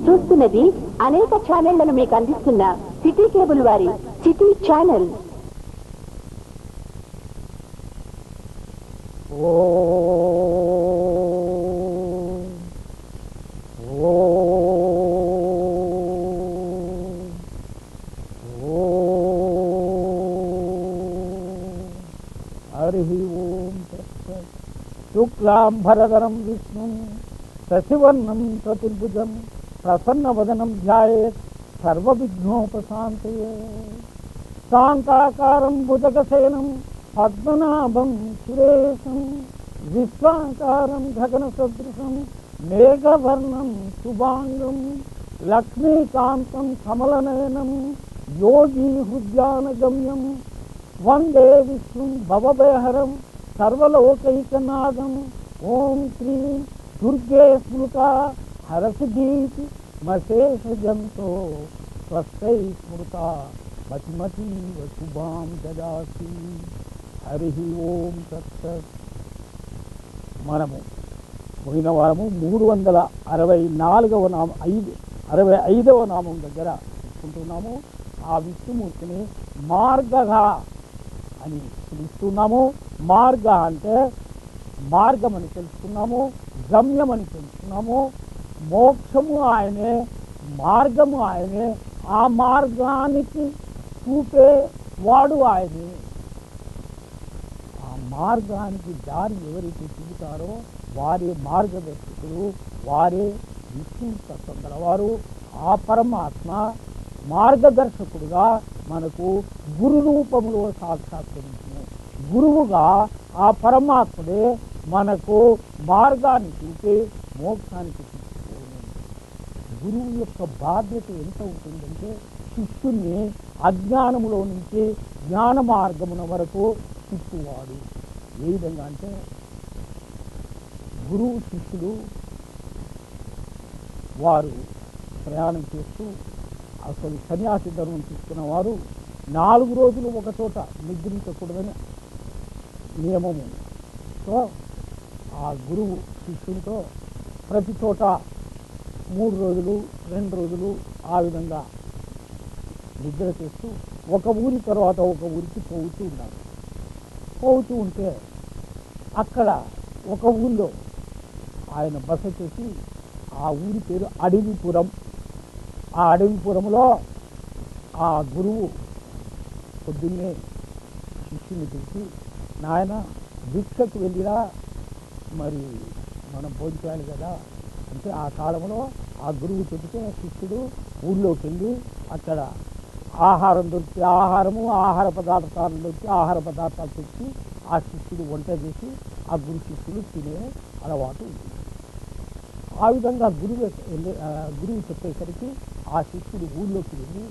చూస్తున్నది అనేక ఛానళ్లను మీకు అందిస్తున్న సిటీ కేబుల్ వారి సిటీ ఛానల్. హరి ఓం శుక్లాంబరధరం విష్ణు శశివర్ణం చతుర్భుజం ప్రసన్నవదనం ధ్యాయేత్ సర్వవిఘ్నోపశాంతయే. శాంతాకారం భుజగశయనం పద్మనాభం సురేశం విశ్వాకారం గగనసదృశం మేఘవర్ణం శుభాంగం లక్ష్మీకాంతం కమలనయనం యోగి హృద్యానగమ్యం వందే విష్ణుం భవభయహరం సర్వలోకైకనాథం. ఓం శ్రీ దుర్గే స్మృతా హరసిద్ధీతి మశేషజంతో స్వస్థై స్మృతా మతిమతీవ శుభాం దదాసి. హరి ఓం తత్సత్. మనము పోయిన వారము 364వ నామం 65వ నామం దగ్గర తీసుకుంటున్నాము. ఆ విష్ణుమూర్తిని మార్గ అని పిలుస్తున్నాము. మార్గ అంటే మార్గం అని తెలుసుకున్నాము, గమ్యం అని తెలుసుకున్నాము. మోక్షము ఆయనే, మార్గము ఆయనే, ఆ మార్గానికి చూపే వాడు ఆయనే. ఆ మార్గానికి దారి ఎవరైతే చూపుతారో వారే మార్గదర్శకులు, వారే విష్ణు తత్వం గలవారు. ఆ పరమాత్మ మార్గదర్శకుడుగా మనకు గురు రూపంలో సాక్షాత్కరించును. గురువుగా ఆ పరమాత్ముడే మనకు మార్గాన్ని చూపి మోక్షానికి తీసుకుపోను. గురువు యొక్క బాధ్యత ఎంత ఉంటుందంటే శిష్యుని అజ్ఞానములో నుంచి జ్ఞాన మార్గమున వరకు తిప్పువాడు. ఏ విధంగా అంటే గురువు శిష్యుడు వారు ప్రయాణం చేస్తూ అసలు సన్యాసి ధర్మం తీసుకున్న వారు 4 రోజులు ఒక చోట నిద్రించకూడదని నియమము. సో ఆ గురువు శిష్యునితో ప్రతి చోట 3 రోజులు 2 రోజులు ఆ విధంగా నిద్ర చేస్తూ ఒక ఊరి తర్వాత ఒక ఊరికి పోతూ ఉంటే అక్కడ ఒక ఊళ్ళో ఆయన బస చేసి, ఆ ఊరి పేరు అడవిపురం. ఆ అడవిపురంలో ఆ గురువు పొద్దున్నే శిష్యుని పిలిచి, నాయన భిక్షకు వెళ్ళిరా, మరి మనం భోజనాలి కదా అంటే ఆ కాలంలో ఆ గురువు చెబితే శిష్యుడు ఊళ్ళోకి వెళ్ళి అక్కడ ఆహారం దొరికి ఆహారము, ఆహార పదార్థాలు దొరికి ఆహార పదార్థాలు తెచ్చి ఆ శిష్యుడు వంట చేసి ఆ గురు శిష్యులు తినే అలవాటు ఉంది. ఆ విధంగా గురువు చెప్పేసరికి ఆ శిష్యుడు ఊళ్ళోకి వెళ్ళి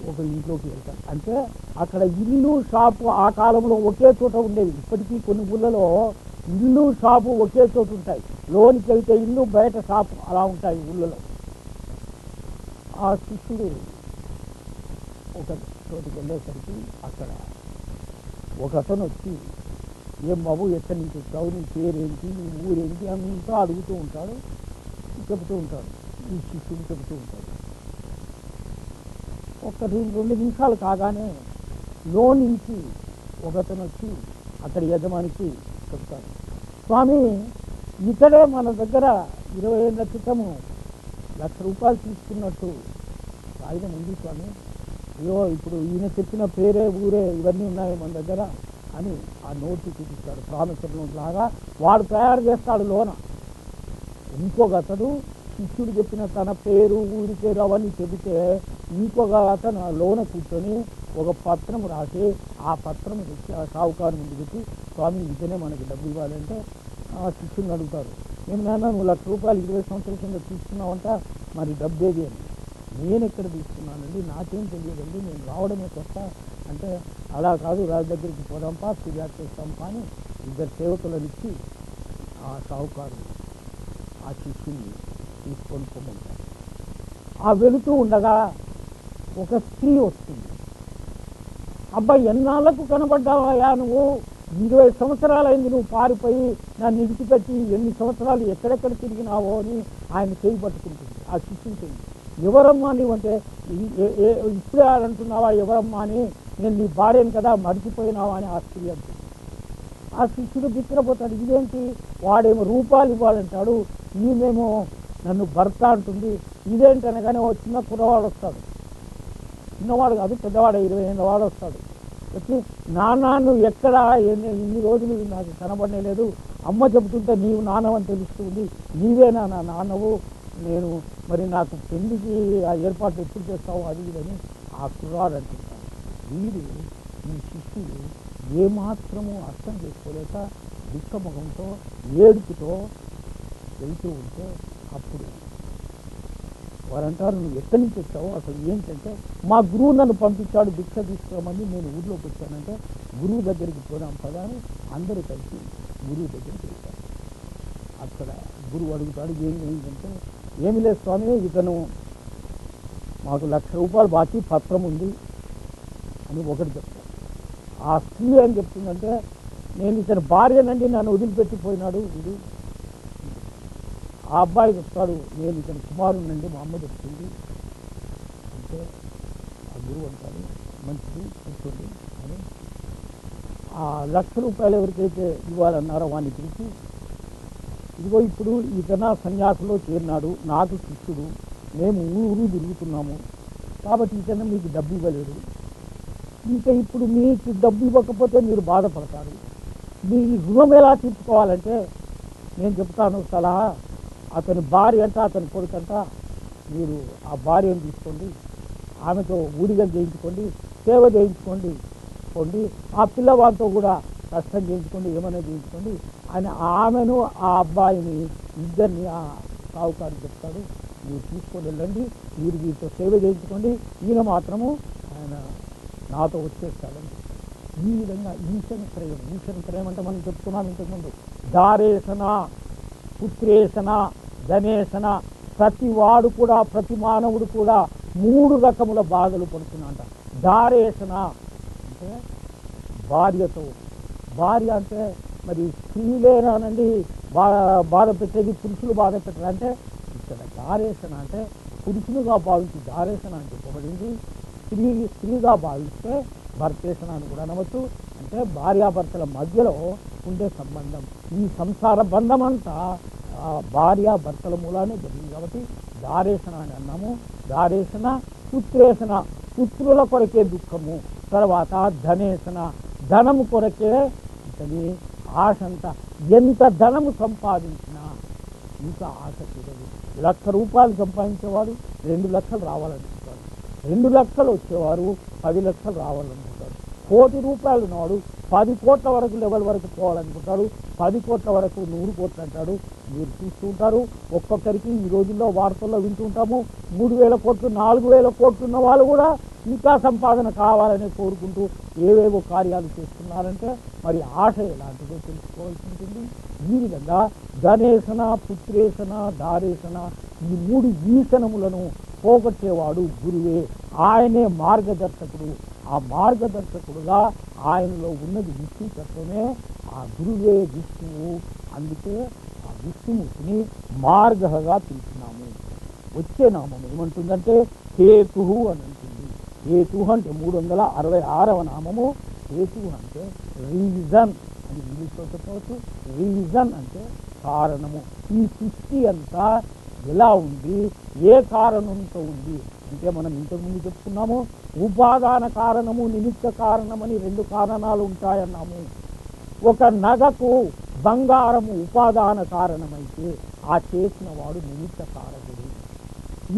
ఒక ఇంట్లోకి వెళ్తాడు. అంటే అక్కడ ఇల్లు షాపు ఆ కాలంలో ఒకే చోట ఉండేవి. ఇప్పటికీ కొన్ని ఊళ్ళలో ఇల్లు షాపు ఒకే చోట ఉంటాయి. లోనికి వెళ్తే ఇల్లు, బయట షాపు అలా ఉంటాయి ఊళ్ళలో. ఆ శిష్యుడు ఒక చోటుకి వెళ్ళేసరికి అక్కడ ఒక అతను వచ్చి, ఏం బాబు ఎక్కడి నుంచి వచ్చావు, నీ పేరేంటి, నీ ఊరేంటి అంతా అడుగుతూ ఉంటాడు, చెబుతూ ఉంటాడు. ఈ శిష్యుడు చెబుతూ ఉంటాడు. 1-2 నిమిషాలు కాగానే లో నుంచి ఒకతను వచ్చి అక్కడి యజమానికి చెప్తాడు, స్వామి ఇక్కడే మన దగ్గర 20 ఏళ్ల క్రితము ₹1,00,000 తీసుకున్నట్టు కాగితం ఉంది స్వామి. అయ్యో ఇప్పుడు ఈయన చెప్పిన పేరే ఊరే ఇవన్నీ ఉన్నాయి మన దగ్గర అని ఆ నోటు చూపిస్తాడు. ప్రామిసర్ నోట్ లాగా వాడు తయారు చేస్తాడు లోన. ఇంకొక అతడు శిష్యుడు చెప్పిన తన పేరు, ఊరి పేరు అవన్నీ చెబితే ఇంకొక అతను ఆ లోన కూర్చొని ఒక పత్రం రాసి ఆ పత్రం తెచ్చి ఆ షావుకారు ముందు పెట్టి, స్వామి ఇతనే మనకి డబ్బు ఇవ్వాలంటే ఆ శిష్యుని అడుగుతారు, నేను నాన్న నువ్వు ₹1,00,000 20 సంవత్సరాల కింద తీసుకున్నావంట, మరి డబ్బు ఏది అని. నేను ఎక్కడ తీసుకున్నానండి, నాకేం తెలియదండి, నేను రావడమే కొత్త అంటే, అలా కాదు రాజు దగ్గరికి పోదాంపా, ఫిర్యాదు చేస్తాంపా అని 2 సేవకులను ఇచ్చి ఆ షావుకారు ఆ శిష్యుని తీసుకొని పోమంటారు. ఆ వెళుతూ ఉండగా ఒక స్త్రీ వస్తుంది. అబ్బాయి ఎన్నాళ్ళకు కనబడ్డావా నువ్వు 20 సంవత్సరాలైంది నువ్వు పారిపోయి నన్ను విడిచిపెట్టి ఎన్ని సంవత్సరాలు ఎక్కడెక్కడ తిరిగినావో అని ఆయన చేయి పట్టుకుంటుంది. ఆ శిష్యుని చేయి. ఎవరమ్మా నీవంటే ఇప్పుడే అంటున్నావా ఎవరమ్మా అని, నేను నీ భార్యను కదా మర్చిపోయినావా అని ఆ స్త్రీ అంటుంది. ఆ శిష్యుడు బిత్తరపోతాడు. ఇదేంటి, వాడేమో రూపాయలు ఇవ్వాలంటాడు, ఈమెమో నన్ను భర్త అంటుంది, ఇదేంటి అనగానే ఓ చిన్న కుర్రవాడు వస్తాడు. చిన్నవాడు కాదు, పెద్దవాడు 20 ఏళ్ళ వాడు వస్తాడు. వచ్చి నాన్న నువ్వు ఎక్కడ ఇన్ని రోజులు నాకు కనబడలేదు, అమ్మ చెబుతుంటే నీవు నాన్నవని తెలుస్తుంది, నీవేనా నా నాన్నవు, నేను మరి నాకు పెళ్లికి ఆ ఏర్పాటు ఎప్పుడు చేస్తావు అది ఇదని ఆ కుర్రాడు అంటుంటాడు. వీడు ఈ శిష్యుడు ఏమాత్రము అర్థం చేసుకోలేక దుఃఖముఖంతో ఏడుపుతో వెళ్తూ ఉంటే అప్పుడు వారంటారు, నువ్వు ఎక్కడి నుంచి వచ్చావు, అసలు ఏంటంటే మా గురువు నన్ను పంపించాడు భిక్ష తీసుకోమని నేను ఊళ్ళోకి వచ్చానంటే, గురువు దగ్గరికి పోదాం పదా అని అందరూ కలిసి గురువు దగ్గరికి వెళ్తారు. అక్కడ గురువు అడుగుతాడు, ఏంటంటే ఏమి లేదు స్వామి, ఇతను మాకు ₹1,00,000 బాకీ పత్రం ఉంది అని ఒకటి చెప్తాడు. ఆ స్త్రీ ఏం చెప్తుందంటే, నేను ఇతని భార్యనండి, నన్ను వదిలిపెట్టిపోయినాడు వీడు. ఆ అబ్బాయి చెప్తాడు, నేను ఇతని కుమారునండి, మా అమ్మ చెప్తుంది అంటే ఆ గురువు అంటాడు, మంచిది కూర్చోండి అని ఆ ₹1,00,000 ఎవరికైతే ఇవ్వాలన్నారో వాడిని పిలిచి, ఇదిగో ఇప్పుడు ఇతన సన్యాసిలో చేరినాడు, నాకు శిష్యుడు, మేము ఊరు తిరుగుతున్నాము కాబట్టి ఇతను మీకు డబ్బు ఇవ్వలేడు, ఇంకా ఇప్పుడు మీకు డబ్బు ఇవ్వకపోతే మీరు బాధపడతారు, మీ రుణం ఎలా తీర్చుకోవాలంటే నేను చెప్తాను సలహా, అతని భార్య అంట అతని కొడుకంట మీరు ఆ భార్యను తీసుకోండి, ఆమెతో ఊడిగలు చేయించుకోండి, సేవ చేయించుకోండి పోండి, ఆ పిల్లవాడితో కూడా కష్టం చేయించుకోండి, ఏమైనా చేయించుకోండి అని ఆమెను ఆ అబ్బాయిని ఇద్దరిని ఆ సావుకారు చెప్తాడు, మీరు తీసుకొని వెళ్ళండి, మీరు వీరితో సేవ చేయించుకోండి, ఈయన మాత్రము ఆయన నాతో వచ్చేస్తాడని. ఈ విధంగా ఈశనత్రయం అంటే మనం చెప్తున్నాం ఇంతకుముందు, దారేసన, పుత్రేసన, ధనేసన, ప్రతి వాడు కూడా ప్రతి మానవుడు కూడా 3 రకముల బాధలు పడుతున్నా. దారేసన అంటే భార్యతో, భార్య అంటే మరి స్త్రీలేనానండి బాధ పెట్టేది, పురుషులు బాధ పెట్టాలంటే ఇక్కడ దారేసన అంటే పురుషులుగా భావించి దారేసన అని చెప్పబడింది. స్త్రీగా భావిస్తే భర్తేసన అని కూడా అనవచ్చు. అంటే భార్యాభర్తల మధ్యలో ఉండే సంబంధం, ఈ సంసార బంధం అంతా భార్యాభర్తల మూలానే జరిగింది కాబట్టి దారేసన అని అన్నాము. దారేసన, పుత్రేసన, పుత్రుల కొరకే దుఃఖము, తర్వాత ధనేసన, ధనము కొరకే ఇతని ఆశ అంతా, ఎంత ధనము సంపాదించినా ఇంకా ఆశ తీరదు. ₹1,00,000 సంపాదించేవాడు 2 లక్షలు రావాలనుకుంటాడు, 2 లక్షలు వచ్చేవారు 10 లక్షలు రావాలనుకుంటాడు, ₹1,00,00,000 ఉన్నవాడు 10 కోట్ల వరకు లెవెల్ వరకు పోవాలనుకుంటాడు, 10 కోట్ల వరకు 100 కోట్లు అంటాడు. మీరు చూస్తూ ఉంటారు, ఒక్కొక్కరికి ఈ రోజుల్లో వార్తల్లో వింటూ ఉంటాము, 3,000 కోట్లు 4,000 కోట్లు ఉన్న వాళ్ళు కూడా ఇంకా సంపాదన కావాలని కోరుకుంటూ ఏవేవో కార్యాలు చేస్తున్నారంటే మరి ఆశ ఎలాంటిదో తెలుసుకోవాల్సి ఉంటుంది. ఈ విధంగా ధనేసన, పుత్రేసన, దారేసన, ఈ 3 ఈసనములను పోగొట్టేవాడు గురువే, ఆయనే మార్గదర్శకుడు. ఆ మార్గదర్శకుడుగా ఆయనలో ఉన్నది విష్ణు తత్వమే, ఆ గురువే విష్ణువు. అందుకే ఆ విష్ణుమూర్తిని మార్గగా పిలుచున్నాము. వచ్చే నామం ఏమంటుందంటే హేతు అని అంటుంది. హేతు అంటే 366వ నామము. హేతు అంటే రీజన్ అని ఇంగ్లీష్లో చెప్పవచ్చు. రీజన్ అంటే కారణము. ఈ సృష్టి అంతా ఎలా ఉంది, ఏ కారణంతో ఉంది అంటే మనం ఇంతకుముందు చెప్పుకున్నాము, ఉపాదాన కారణము, నిమిత్త కారణమని 2 కారణాలు ఉంటాయన్నాము. ఒక నగకు బంగారము ఉపాదాన కారణమైతే ఆ చేసిన వాడు నిమిత్త కారకుడు.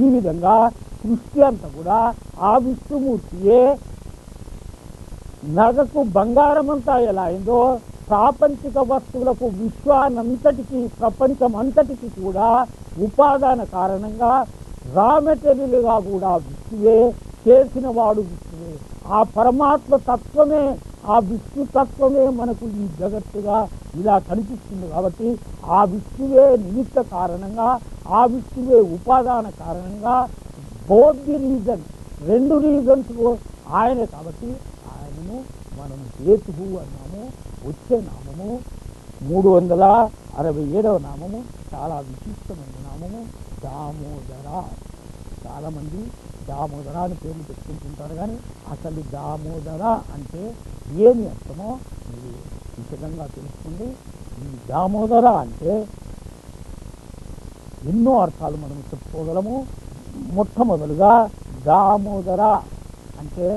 ఈ విధంగా సృష్టి అంతా కూడా ఆ విష్ణుమూర్తియే. నగకు బంగారం అంతా ఎలా అయిందో ప్రాపంచిక వస్తువులకు, విశ్వానంతటికి, ప్రపంచం అంతటికి కూడా ఉపాదాన కారణంగా రా మెటీరియల్గా కూడా విష్ణువే, చేసిన వాడు విష్ణువే. ఆ పరమాత్మ తత్వమే, ఆ విష్ణు తత్వమే మనకు ఈ జగత్తుగా ఇలా కనిపిస్తుంది కాబట్టి ఆ విష్ణువే నిమిత్త కారణంగా, ఆ విష్ణువే ఉపాదాన కారణంగా, బోత్ ది రీజన్, 2 రీజన్స్ ఆయనే కాబట్టి ఆయనను మనం హేతువు అన్నాము. వచ్చే నామము 367వ నామము చాలా విశిష్టమైన నామము దామోదర. చాలామంది దామోదర అని పేర్లు పెట్టుకుంటుంటారు, కానీ అసలు దామోదర అంటే ఏమి అర్థమో మీరు విశదంగా తెలుసుకోండి. ఈ దామోదర అంటే ఎన్నో అర్థాలు మనం చెప్పుకోగలము. మొట్టమొదలుగా దామోదర అంటే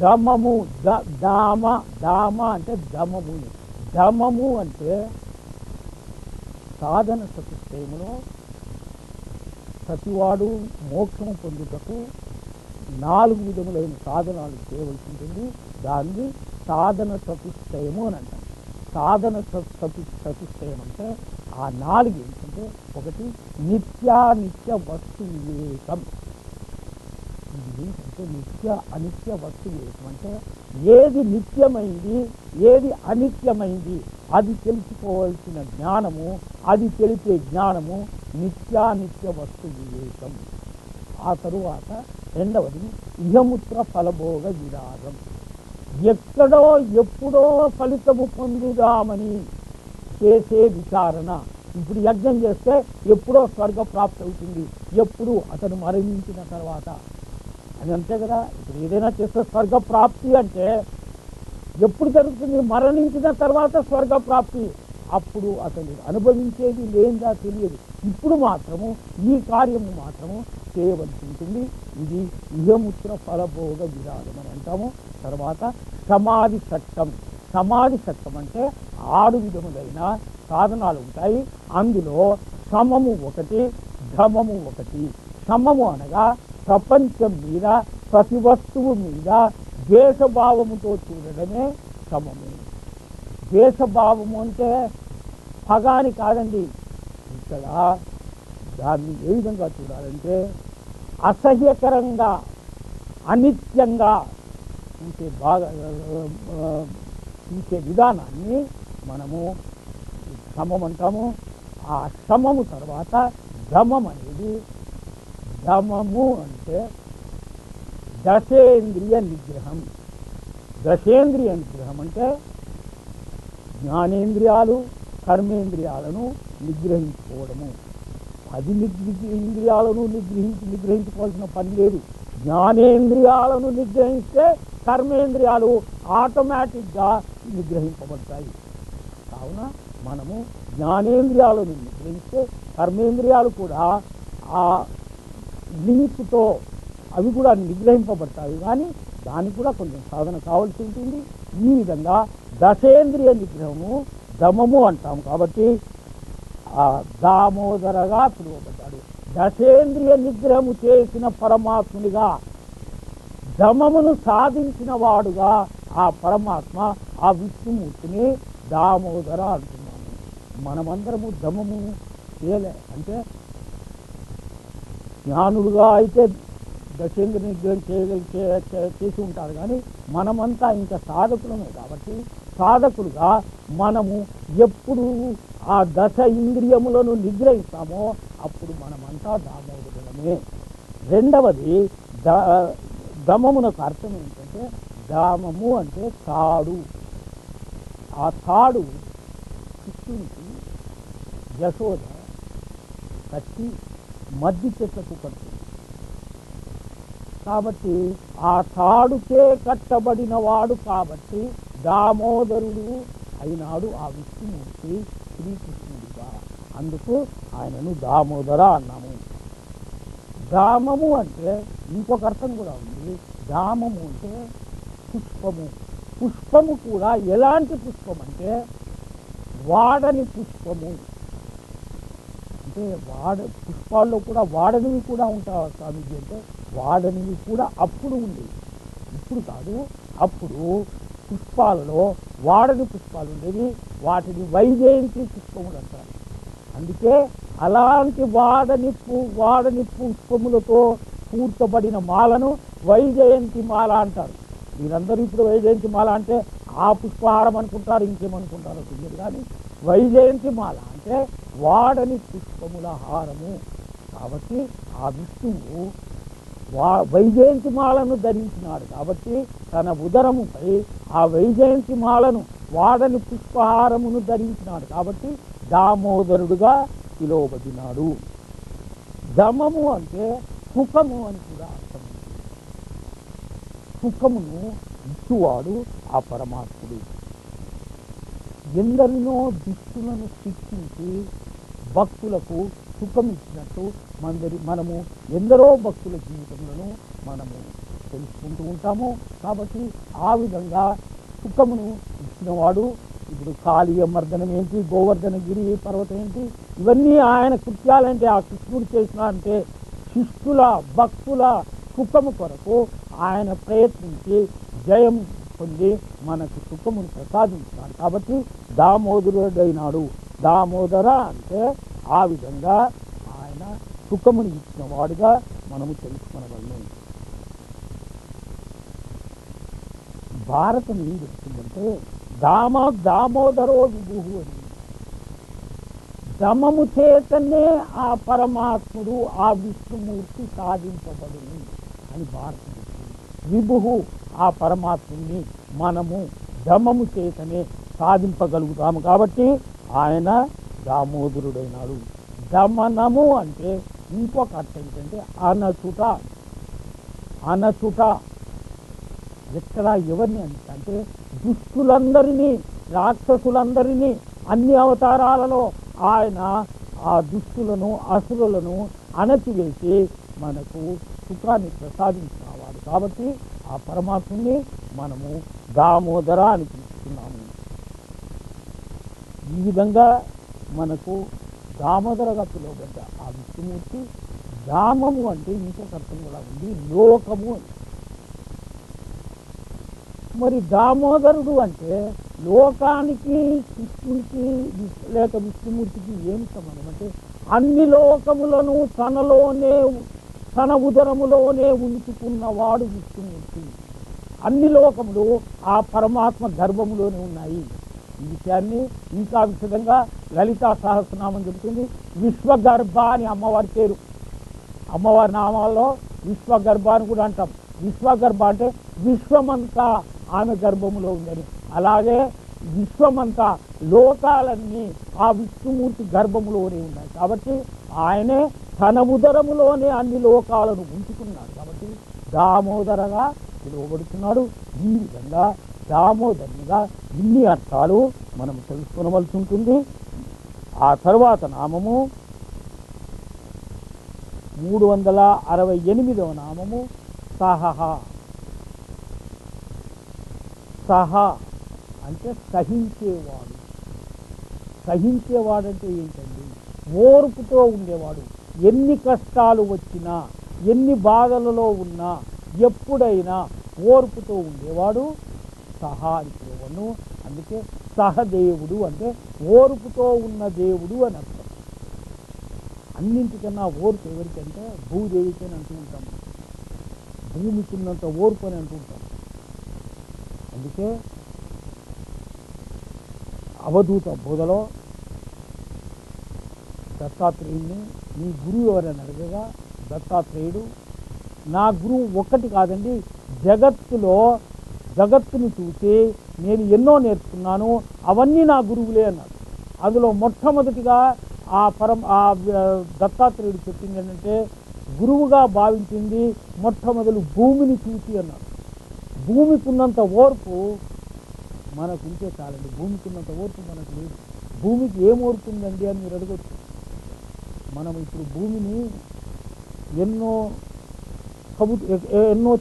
దమము, దామ అంటే దమము. దమము అంటే సాధన చతుష్టయములో ప్రతివాడు మోక్షము పొందుటకు 4 విధములైన సాధనాలు చేయవలసి ఉంటుంది. దాన్ని సాధన చతుష్టయము అని అంటారు. సాధన చతుష్టయం అంటే ఆ 4 ఏంటంటే, ఒకటి నిత్యానిత్య వస్తు వివేకం. ఇది ఏంటంటే నిత్య అనిత్య వస్తు వివేకం అంటే ఏది నిత్యమైంది ఏది అనిత్యమైంది అది తెలుసుకోవాల్సిన జ్ఞానము, అది తెలిపే జ్ఞానము నిత్యానిత్య వస్తు వివేకం. ఆ తరువాత రెండవది ఇహముత్ర ఫలభోగ విరాగం. ఎక్కడో ఎప్పుడో ఫలితము పొందుదామని చేసే విచారణ. ఇప్పుడు యజ్ఞం చేస్తే ఎప్పుడో స్వర్గప్రాప్తి అవుతుంది, ఎప్పుడు అతను మరణించిన తర్వాత అని అంతే కదా. ఇప్పుడు ఏదైనా చేస్తే స్వర్గప్రాప్తి అంటే ఎప్పుడు జరుగుతుంది? మరణించిన తర్వాత స్వర్గప్రాప్తి. అప్పుడు అతను అనుభవించేది లేదా తెలియదు. ఇప్పుడు మాత్రము ఈ కార్యము మాత్రము చేయవలసి ఉంటుంది. ఇది ఇహముత్ర ఫలభోగ విరాగం అని అంటాము. తర్వాత సమాధి చట్టం. సమాధి చట్టం అంటే 6 విధములైన సాధనాలు ఉంటాయి. అందులో సమము ఒకటి, ధమము ఒకటి. సమము అనగా ప్రపంచం మీద, ప్రతి వస్తువు మీద ద్వేషభావముతో చూడడమే సమము. ద్వేషభావము అంటే పగాని కాదండి. ఇక్కడ దాన్ని ఏ విధంగా చూడాలంటే అసహ్యకరంగా, అనిత్యంగా చూసే విధానాన్ని మనము సమం అంటాము. ఆ సమము తర్వాత ధమం అనేది, ధమము అంటే దశేంద్రియ నిగ్రహం. దశేంద్రియ నిగ్రహం అంటే జ్ఞానేంద్రియాలు, కర్మేంద్రియాలను నిగ్రహించుకోవడము. 10 ఇంద్రియాలను నిగ్రహించుకోవాల్సిన పని లేదు. జ్ఞానేంద్రియాలను నిగ్రహిస్తే కర్మేంద్రియాలు ఆటోమేటిక్గా నిగ్రహింపబడతాయి. కావున మనము జ్ఞానేంద్రియాలను నిగ్రహిస్తే కర్మేంద్రియాలు కూడా ఆ లిమిట్తో అవి కూడా నిగ్రహింపబడతాయి. కానీ దానికి కూడా కొంచెం సాధన కావాల్సి ఉంటుంది. ఈ విధంగా దశేంద్రియ నిగ్రహము దమము అంటాము. కాబట్టి ఆ దామోదరగా పిలువబడ్డాడు. దశేంద్రియ నిగ్రహము చేసిన పరమాత్మునిగా, దమమును సాధించిన వాడుగా ఆ పరమాత్మ, ఆ విష్ణుమూర్తిని దామోదర అంటున్నాము. మనమందరము దమము చేయలే. అంటే జ్ఞానులుగా అయితే దశేంద్ర నిగ్రహం చేసి ఉంటారు, కానీ మనమంతా ఇంకా సాధకులమే. కాబట్టి సాధకులుగా మనము ఎప్పుడు ఆ దశ ఇంద్రియములను నిగ్రహిస్తామో అప్పుడు మనమంతా దామోదరులమే. రెండవది దమమునకు అర్థం ఏంటంటే, దామము అంటే తాడు. ఆ తాడు కృష్ణునికి యశోద కట్టి మద్ది చెట్లకు కడుతుంది. కాబట్టి ఆ తాడుకే కట్టబడిన వాడు కాబట్టి దామోదరుడు అయినాడు ఆ విష్ణుమూర్తి శ్రీకృష్ణుడిగా. అందుకు ఆయనను దామోదర అన్నాము. దామము అంటే ఇంకొక అర్థం కూడా ఉంది. దామము అంటే పుష్పము. పుష్పము కూడా ఎలాంటి పుష్పం అంటే వాడని పుష్పము. అంటే పుష్పాల్లో కూడా వాడనివి కూడా ఉంటాయి స్వామీజీ. అంటే వాడనివి కూడా అప్పుడు ఉంది, ఇప్పుడు కాదు. అప్పుడు పుష్పాలలో వాడని పుష్పాలు ఉండేవి, వాటిని వైజయంతి పుష్పములు అంటారు. అందుకే అలాంటి వాడని పుష్పములతో పూర్తబడిన మాలను వైజయంతి మాల అంటారు. మీరందరూ ఇప్పుడు వైజయంతి మాల అంటే ఆ పుష్పహారం అనుకుంటారు, ఇంకేమనుకుంటారో తెలియదు. కానీ వైజయంతి మాల అంటే వాడని పుష్పముల హారము. కాబట్టి ఆ విష్ణువు వైజయంతి మాలను ధరించినాడు. కాబట్టి తన ఉదరముపై ఆ వైజయంతి మాలను వాడని పుష్పహారమును ధరించినాడు కాబట్టి దామోదరుడుగా పిలువబడినాడు. దమము అంటే సుఖము అని కూడా అర్థం. సుఖమును ఇచ్చువాడు ఆ పరమాత్ముడు. ఎందరినో దుష్టులను శిక్షించి భక్తులకు సుఖం ఇచ్చినట్టు మనము ఎందరో భక్తుల జీవితంలో మనము తెలుసుకుంటూ ఉంటాము. కాబట్టి ఆ విధంగా సుఖమును ఇచ్చినవాడు. ఇప్పుడు కాళీయ మర్దనం ఏంటి, గోవర్ధనగిరి పర్వతం ఏంటి, ఇవన్నీ ఆయన కృత్యాలంటే ఆ కృష్ణుడు చేసిన అంటే శిష్టుల భక్తుల సుఖము కొరకు ఆయన ప్రయత్నించి జయం పొంది మనకు సుఖమును ప్రసాదించినాడు. కాబట్టి దామోదరుడైనాడు. దామోదర అంటే ఆ విధంగా ఆయన సుఖమును ఇచ్చిన వాడుగా మనము తెలుసుకునగలను. భారతం ఏం చెప్తుందంటే దామోదరో విభు అని. దమము చేతనే ఆ పరమాత్ముడు ఆ విష్ణుమూర్తి సాధించబడును అని భారతం చెప్తుంది. విభు ఆ పరమాత్ముడిని మనము దమము చేతనే సాధింపగలుగుతాము. కాబట్టి ఆయన దామోదరుడైనాడు. దమనము అంటే ఇంకొక అర్థం ఏంటంటే అనచుట. అనచుట ఎక్కడ ఎవరిని అంటే దుష్టులందరినీ రాక్షసులందరినీ అన్ని అవతారాలలో ఆయన ఆ దుష్టులను అసురులను అణచివేసి మనకు సుఖాన్ని ప్రసాదించినవాడు. కాబట్టి ఆ పరమాత్ముని మనము దామోదర అని పిలుస్తున్నాము. ఈ విధంగా మనకు దామోదరగా పిలువబడ్డ ఆ విష్ణుమూర్తి దామము అంటే ఇంకొక అర్థం కూడా ఉంది, లోకము అని. మరి దామోదరుడు అంటే లోకానికి కృష్ణుడికి లేక విష్ణుమూర్తికి ఏమి సంబంధం అంటే అన్ని లోకములను తన ఉదరములోనే ఉంచుకున్నవాడు విష్ణుమూర్తి. అన్ని లోకములు ఆ పరమాత్మ గర్భములోనే ఉన్నాయి. ఈ విషయాన్ని ఇంకా విశదంగా లలితా సహస్రనామం చెబుతుంది. విశ్వగర్భ అని అమ్మవారి పేరు. అమ్మవారి నామాల్లో విశ్వగర్భ అని కూడా అంటాం. విశ్వగర్భ అంటే విశ్వమంతా ఆమె గర్భములో ఉందని. అలాగే విశ్వమంతా లోకాలన్నీ ఆ విష్ణుమూర్తి గర్భములోనే ఉన్నాయి. కాబట్టి ఆయనే తన ఉదరములోనే అన్ని లోకాలను ఉంచుకున్నాడు. కాబట్టి దామోదరగా పిలువబడుతున్నాడు. ఈ విధంగా దామోదరునిగా ఇన్ని అర్థాలు మనం తెలుసుకునవలసి ఉంటుంది. ఆ తరువాత నామము 368వ నామము సహః. సహ అంటే సహించేవాడు. సహించేవాడంటే ఏంటండి? ఓర్పుతో ఉండేవాడు. ఎన్ని కష్టాలు వచ్చినా ఎన్ని బాధలలో ఉన్నా ఎప్పుడైనా ఓర్పుతో ఉండేవాడు సహా అని పిలువను. అందుకే సహదేవుడు అంటే ఓర్పుతో ఉన్న దేవుడు అని అర్థం. అన్నింటికన్నా ఓర్పు ఎవరికంటే భూదేవికి అని అంటూ ఉంటాం. భూమికి ఉన్నంత ఓర్పు అని అంటూ ఉంటాం. అందుకే అవధూత బోధలో దత్తాత్రేయుడిని నీ గురువు ఎవరని అడగగా దత్తాత్రేయుడు నా గురువు ఒక్కటి కాదండి, జగత్తును చూసి నేను ఎన్నో నేర్చుకున్నాను, అవన్నీ నా గురువులే అన్నాడు. అందులో మొట్టమొదటిగా ఆ దత్తాత్రేయుడు చెప్పింది ఏంటంటే గురువుగా భావించింది మొట్టమొదలు భూమిని చూసి అన్నాడు. భూమికి ఉన్నంత ఓర్పు మనకు ఉంటే చాలండి. భూమికి ఉన్నంత ఓర్పు మనకు లేదు. భూమికి ఏం ఓర్పు ఉందండి అని మీరు అడగచ్చు. మనం ఇప్పుడు భూమిని ఎన్నో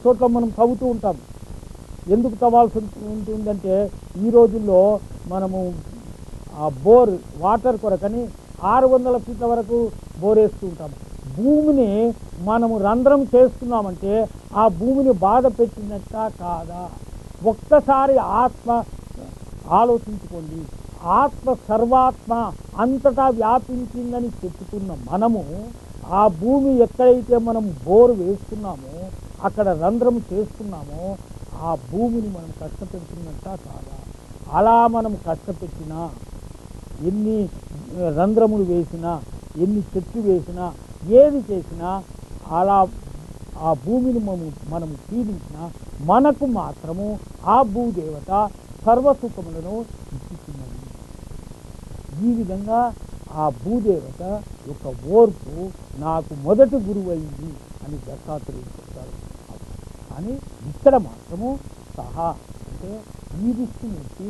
చోట్ల మనం తవ్వుతూ ఉంటాం. ఎందుకు తవ్వాల్సి ఉంటుందంటే ఈ రోజుల్లో మనము ఆ వాటర్ కొరకని 600 ఫీట్ల వరకు బోర్ వేస్తూ ఉంటాం. భూమిని మనము రంధ్రం చేస్తున్నామంటే ఆ భూమిని బాధ పెట్టినట్ట కాదా? ఒక్కసారి ఆలోచించుకోండి. ఆత్మ సర్వాత్మ అంతటా వ్యాపించిందని చెప్పుకున్న మనము ఆ భూమి ఎక్కడైతే మనం బోరు వేస్తున్నామో అక్కడ రంధ్రం చేస్తున్నామో ఆ భూమిని మనం కష్టపెడుతున్నట్ట కాదా? అలా మనం కష్టపెట్టినా ఎన్ని రంధ్రములు వేసినా ఎన్ని చెట్లు వేసినా ఏది చేసినా అలా ఆ భూమిని మనము పీడించినా మనకు మాత్రము ఆ భూదేవత సర్వసుఖములను ఇచ్చుతున్నది. ఈ విధంగా ఆ భూదేవత యొక్క ఓర్పు నాకు మొదటి గురువు అయింది అని దత్తాత్రేయుడు చెప్తారు. కానీ ఇక్కడ మాత్రము సహా అంటే ఈ విష్ణుమూర్తి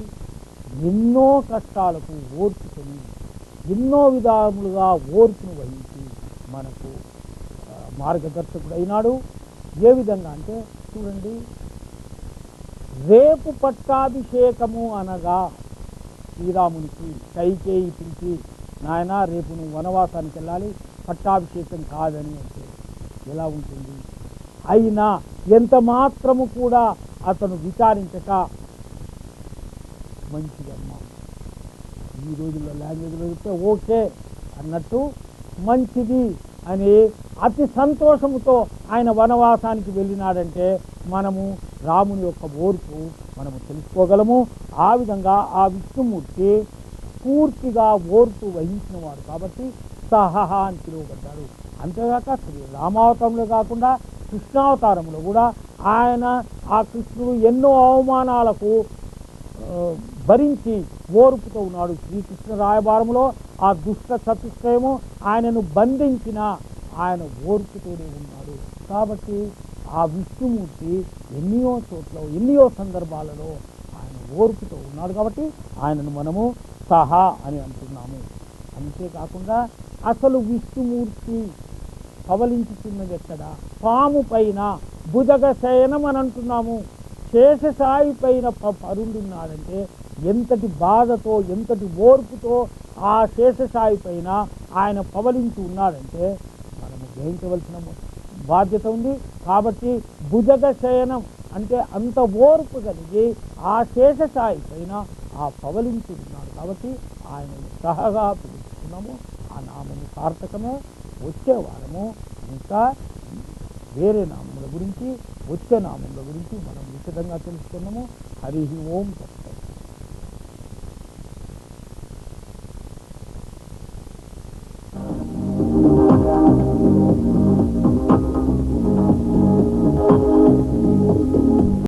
ఎన్నో కష్టాలకు ఓర్చుకొని ఎన్నో విధాలుగా ఓర్పును వహించి మనకు మార్గదర్శకుడు అయినాడు. ఏ విధంగా అంటే చూడండి, రేపు పట్టాభిషేకము అనగా శ్రీరామునికి కైకేయి పిలిచి, నాయన రేపు నువ్వు వనవాసానికి వెళ్ళాలి, పట్టాభిషేకం కాదని అంటే ఎలా ఉంటుంది? అయినా ఎంత మాత్రము కూడా అతను విచారించక మంచిదమ్మా, ఈ రోజుల్లో లాంగ్వేజ్లో చెప్తే ఓకే అన్నట్టు మంచిది అని అతి సంతోషముతో ఆయన వనవాసానికి వెళ్ళినాడంటే మనము రాముని యొక్క ఓర్పు మనము తెలుసుకోగలము. ఆ విధంగా ఆ విష్ణుమూర్తి పూర్తిగా ఓర్పు వహించిన వాడు కాబట్టి సహహ అని పిలువబడ్డాడు. అంతేగాక శ్రీ రామావతారంలో కాకుండా కృష్ణావతారంలో కూడా ఆయన ఆ కృష్ణుడు ఎన్నో అవమానాలకు భరించి ఓర్పుతో ఉన్నాడు. శ్రీకృష్ణ రాయబారంలో ఆ దుష్ట చతుష్టయము ఆయనను బంధించిన ఆయన ఓర్పుతోనే ఉన్నాడు. కాబట్టి ఆ విష్ణుమూర్తి ఎన్నో చోట్ల ఎన్నో సందర్భాలలో ఆయన ఓర్పుతో ఉన్నాడు కాబట్టి ఆయనను మనము సహా అని అంటున్నాము. అంతేకాకుండా అసలు విష్ణుమూర్తి పవలించుతున్నది ఎక్కడ? పాము పైన భుజగ శయనం అని అంటున్నాము. శేషసాయి పైన పరుండున్నాడంటే ఎంతటి బాధతో ఎంతటి ఓర్పుతో ఆ శేషసాయి పైన ఆయన పవలించి ఉన్నాడంటే మనము గ్రహించవలసిన బాధ్యత ఉంది. కాబట్టి భుజగ శయనం అంటే అంత ఓర్పు కలిగి ఆ శేషసాయి పైన ఆ పవలించి ఉన్నాడు కాబట్టి ఆయనను సహగా పిలుస్తున్నాము. ఆ నామము సార్థకమే. వచ్చే వారము ఇంకా వేరే నామముల గురించి వచ్చే నామముల గురించి మనం విశదంగా తెలుసుకున్నాము. హరి ఓం తత్సత్.